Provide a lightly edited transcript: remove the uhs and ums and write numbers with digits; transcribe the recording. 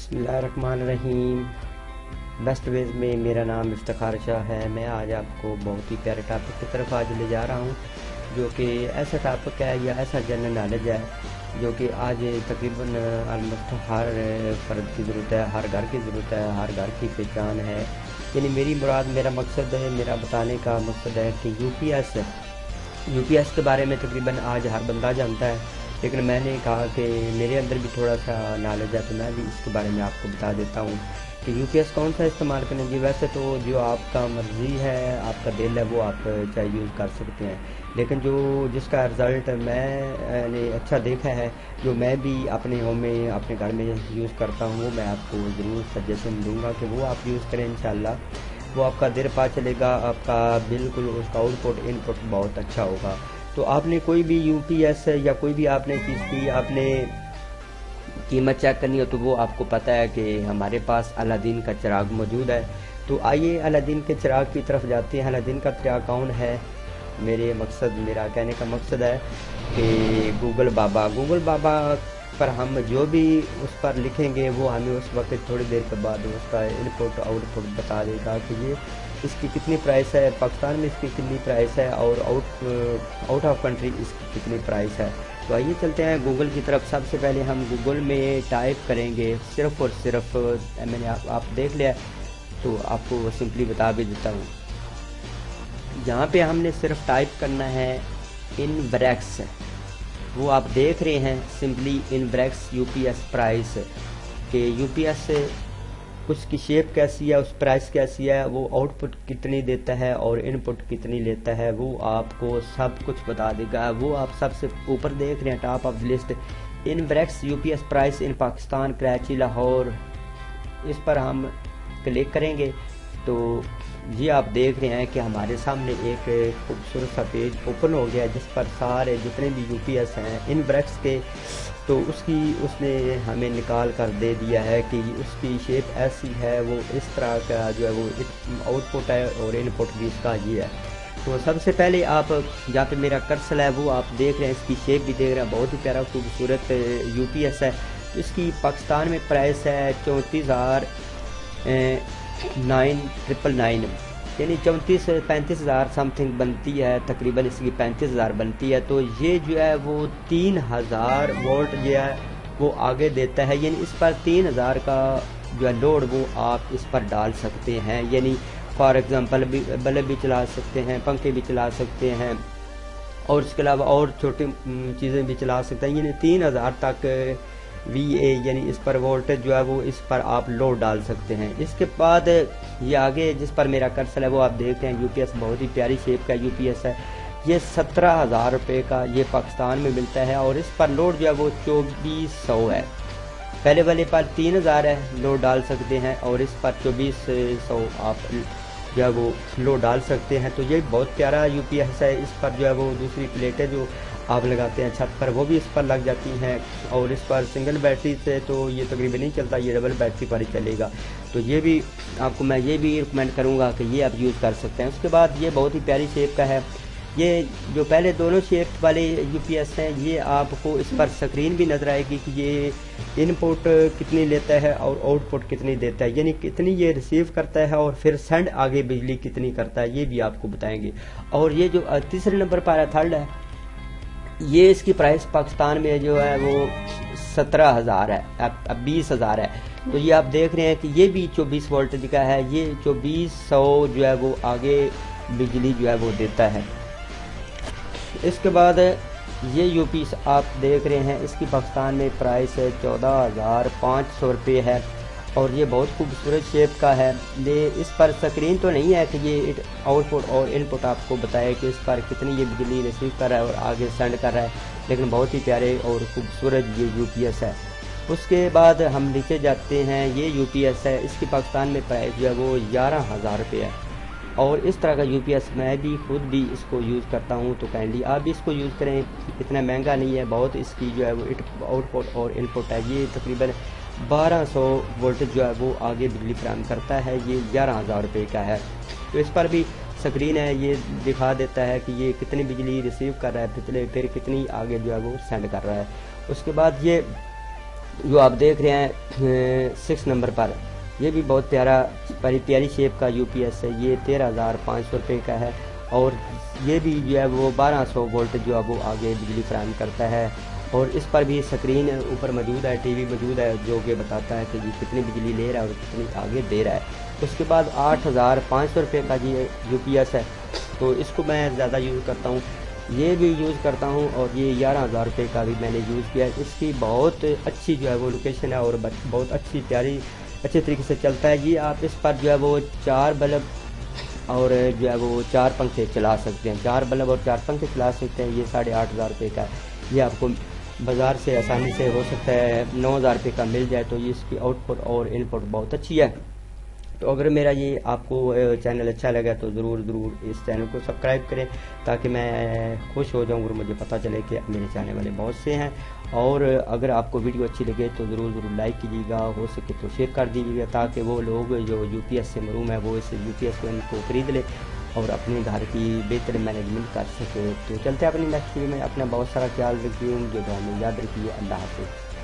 बिस्मिल्लाहिर्रहमानिर्रहीम। Best veg में मेरा नाम इफ्तिखार शाह है। मैं आज आपको बहुत ही प्यारे टॉपिक की तरफ आज ले जा रहा हूँ, जो कि ऐसा टॉपिक है या ऐसा जनरल नॉलेज है जो कि आज तकरीबन ऑलमोस्ट हर फर्द की ज़रूरत है, हर घर की ज़रूरत है, हर घर की पहचान है। यानी मेरी मुराद, मेरा मकसद है, मेरा बताने का मकसद है कि यूपीएस के बारे में तकरीबन आज हर बंदा जानता है, लेकिन मैंने कहा कि मेरे अंदर भी थोड़ा सा नॉलेज है तो मैं भी इसके बारे में आपको बता देता हूँ कि यूपीएस कौन सा इस्तेमाल करेंगे। वैसे तो जो आपका मर्ज़ी है, आपका दिल है, वो आप चाहे यूज़ कर सकते हैं, लेकिन जिसका रिज़ल्ट मैंने अच्छा देखा है, जो मैं भी अपने होम में, अपने घर में यूज़ करता हूँ, वो मैं आपको ज़रूर सजेशन दूँगा कि वो आप यूज़ करें। इंशाल्लाह वो आपका देर पा चलेगा, आपका बिल्कुल उसका आउटपुट इनपुट बहुत अच्छा होगा। तो आपने कोई भी यूपीएस या कोई भी आपने चीज़ की आपने कीमत चेक करनी हो तो वो आपको पता है कि हमारे पास अलादीन का चिराग मौजूद है। तो आइए अलादीन के चिराग की तरफ जाते हैं। अलादीन का चिराग कौन है? मेरा कहने का मकसद है कि गूगल बाबा पर हम जो भी उस पर लिखेंगे वो हमें उस वक्त थोड़ी देर के बाद उसका इनपुट आउटपुट बता देगा कि ये इसकी कितनी प्राइस है, पाकिस्तान में इसकी कितनी प्राइस है और आउट ऑफ कंट्री इसकी कितनी प्राइस है। तो आइए चलते हैं गूगल की तरफ। सबसे पहले हम गूगल में टाइप करेंगे सिर्फ और सिर्फ, मैंने आप देख लिया तो आपको सिंपली बता भी देता हूँ। यहाँ पे हमने सिर्फ टाइप करना है इन ब्रैक्स, वो आप देख रहे हैं simply in Bragg's UPS price के यूपीएस उसकी शेप कैसी है, उस प्राइस कैसी है, वो आउटपुट कितनी देता है और इनपुट कितनी लेता है, वो आपको सब कुछ बता देगा। वो आप सबसे ऊपर देख रहे हैं top of list, in Bragg's UPS price in Pakistan, Karachi, Lahore. इस पर हम क्लिक करेंगे तो ये आप देख रहे हैं कि हमारे सामने एक खूबसूरत सा पेज ओपन हो गया जिस पर सारे जितने भी यूपीएस हैं इन ब्रैक्स के, तो उसने हमें निकाल कर दे दिया है कि उसकी शेप ऐसी है, वो इस तरह का जो है वो आउटपुट है और इनपुट भी इसका ये है। तो सबसे पहले आप जहाँ पे मेरा कर्सर है वो आप देख रहे हैं, इसकी शेप भी देख रहे हैं, बहुत ही प्यारा खूबसूरत यूपीएस है। इसकी पाकिस्तान में प्राइस है 34,999, यानी 35,000 समथिंग बनती है, तकरीबन इसकी 35,000 बनती है। तो ये जो है वो 3,000 वोल्ट जो है वो आगे देता है, यानी इस पर 3,000 का जो है लोड वो आप इस पर डाल सकते हैं। यानी फॉर एग्जांपल बल्ब भी चला सकते हैं, पंखे भी चला सकते हैं और इसके अलावा और छोटी चीज़ें भी चला सकते हैं। यानी 3,000 तक VA यानी इस पर वोल्टेज जो है वो इस पर आप लोड डाल सकते हैं। इसके बाद ये आगे जिस पर मेरा कर्सर है वो आप देखते हैं यूपीएस बहुत ही प्यारी शेप का यूपीएस है। ये 17,000 रुपये का ये पाकिस्तान में मिलता है और इस पर लोड जो है वो 2400 है। पहले वाले पर 3,000 है, लोड डाल सकते हैं, और इस पर 2400 आप जो है वो लोड डाल सकते हैं। तो ये बहुत प्यारा यूपीएस है। इस पर जो है वो दूसरी प्लेटें जो आप लगाते हैं छत पर वो भी इस पर लग जाती हैं, और इस पर सिंगल बैटरी से तो ये तकरीबन नहीं चलता, ये डबल बैटरी पर ही चलेगा। तो ये भी आपको मैं ये भी रिकमेंड करूँगा कि ये आप यूज़ कर सकते हैं। उसके बाद ये बहुत ही प्यारी शेप का है। ये जो पहले दोनों शेप वाले यूपीएस हैं ये आपको इस पर स्क्रीन भी नज़र आएगी कि ये इनपुट कितनी लेता है और आउटपुट कितनी देता है, यानी कितनी ये रिसीव करता है और फिर सेंड आगे बिजली कितनी करता है, ये भी आपको बताएंगे। और ये जो तीसरे नंबर पर है, थर्ड है, ये इसकी प्राइस पाकिस्तान में जो है वो 17,000 है, अब 20,000 है। तो ये आप देख रहे हैं कि ये भी 24 वोल्टेज का है, ये 2400 जो है वो आगे बिजली जो है वो देता है। इसके बाद ये यूपीएस आप देख रहे हैं, इसकी पाकिस्तान में प्राइस है 14,500 रुपये है और ये बहुत खूबसूरत शेप का है। ये इस पर स्क्रीन तो नहीं है कि ये आउटपुट और इनपुट आपको बताए कि इस पर कितनी ये बिजली रिसीव कर रहा है और आगे सेंड कर रहा है, लेकिन बहुत ही प्यारे और खूबसूरत ये यूपीएस है। उसके बाद हम नीचे जाते हैं, ये यूपीएस है, इसकी पाकिस्तान में प्राइस जो है वो 11,000 रुपये है और इस तरह का यूपीएस मैं भी खुद भी इसको यूज़ करता हूँ, तो काइंडली आप भी इसको यूज़ करें। इतना महंगा नहीं है, बहुत इसकी जो है वो आउटपुट और इनपुट है। ये तकरीबन 1200 वोल्टेज जो है वो आगे बिजली फराहम करता है, ये 11,000 रुपये का है। तो इस पर भी स्क्रीन है, ये दिखा देता है कि ये कितनी बिजली रिसीव कर रहा है, फिर कितनी आगे जो है वो सेंड कर रहा है। उसके बाद ये جو آپ دیکھ رہے ہیں 6 نمبر پر، یہ بھی بہت پیاری شیپ کا یو پی ایس ہے، یہ 13,500 روپے کا ہے، اور یہ بھی جو ہے وہ 1200 وولٹ جو ہے وہ آگے بجلی فراہم کرتا ہے، اور اس پر بھی سکرین اوپر موجود ہے، ٹی وی موجود ہے جو کہ بتاتا ہے کہ یہ کتنی بجلی لے رہا ہے اور کتنی آگے دے رہا ہے۔ اس کے بعد 8,500 روپے کا جی یو پی ایس ہے، تو اس کو میں زیادہ یوز کرتا ہوں، یہ بھی یوز کرتا ہوں، اور یہ 11,000 روپے کا بھی میں نے یوز کیا ہے۔ اس کی بہت اچھی جو ہے وہ لوکیشن ہے، اور بہت اچھے طریقے سے چلتا ہے۔ یہ آپ اس پر جو ہے وہ 4 بلب اور جو ہے وہ 4 پنکھے چلا سکتے ہیں، 4 بلب اور 4 پنکھے چلا سکتے ہیں۔ یہ 8,500 روپے کا ہے، یہ آپ کو بازار سے آسانی سے ہو سکتا ہے 9,000 روپے کا مل جائے، تو یہ اس کی آؤٹ پٹ اور ان پٹ بہت اچھی ہے۔ تو اگر میرا یہ آپ کو چینل اچھا لگا تو ضرور اس چینل کو سبسکرائب کریں، تاکہ میں خوش ہو جاؤں اور مجھے پتہ چلے کہ میرے چاہنے والے بہت سے ہیں۔ اور اگر آپ کو ویڈیو اچھی لگے تو ضرور لائک کیجیے گا، ہو سکے تو شیئر کر دیجیے گا، تاکہ وہ لوگ جو یو پی ایس سے محروم ہیں وہ اس یو پی ایس کو خرید لے اور اپنے گھر کی بہتر مینجمنٹ کر سکے۔ تو چلتے ہیں اپنی نیکسٹ ویڈیو میں، اپنا بہت سارا خیال رکھیے، جو دعا میں یاد رکھیے۔ اللہ حافظ۔